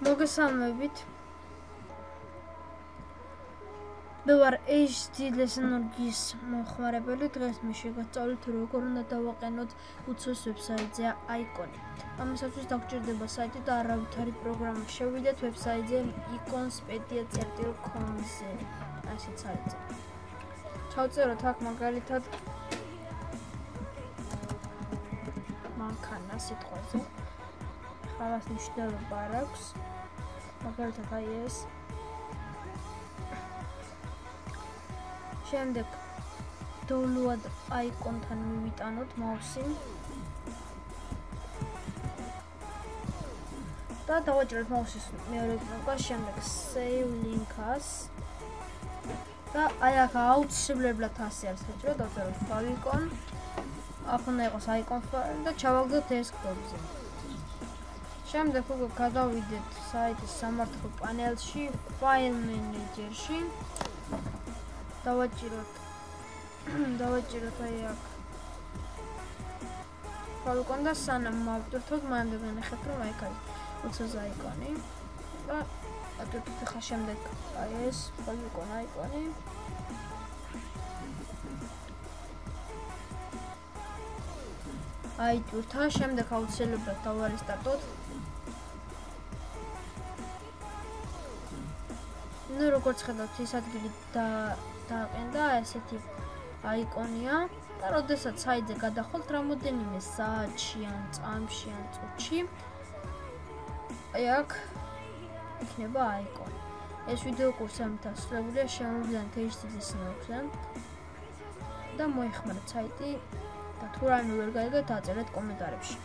მოგესალმებით. მე ვარ HD ლესონორგის მოხმარებელი. დღეს მე შეგასწავლით როგორ უნდა დავაყენოთ უცოს ვებსაიტზე აიკონი. ამისათვის დაგჭირდება საიტი და არავითარი პროგრამა. შევიდეთ ვებსაიტზე iconspedia.com-ზე. ასეც არის. ჩავწეროთ აქ მაგალითად მანქანა სიტყვაზე. ხალას მნიშვნელობა არ აქვს. მაგალითად აი ეს. შემდეგ download icon-თან მივიტანოთ მაუსი. და დავაჭიროთ მაუსის მეორე კნოპკას, შემდეგ save link-ას. და აი აქ აუცილებლად ასე არის საჭირო, დავწეროთ favicon. აქ უნდა იყოს icon file და ჩავაგდოთ desktop-ზე. შემდეგ უკვე გადავიდეთ საიტის სამართლ პანელში, file manager-ში. დავაჭიროთ აი აქ favicon და სანამ მოვდოთ, მანამდე განახეთ რომ აი აქ არის უცოს აიკონი და ატვირთით ახლა შემდეგ აი ეს favicon აიკონი. აიტვირთა, შემდეგ აუცილებლად დავარესტარტოთ. ნუ როგორც ხედავთ, ის ადგილი დააყენდა, ესეთი აიკონია და როდესაც საიტზე გადახვალთ რამოდენიმე საათში ან წამში ან წუთში აი აქ იქნება აიკონი. ეს ვიდეო კურსი ამით ასრულებულია, შემოვიდნენ HD ლესონორგზე და მოიხმარეთ საიტი და თუ რაიმე ვერ გაიგეთ, დაწერეთ კომენტარებში.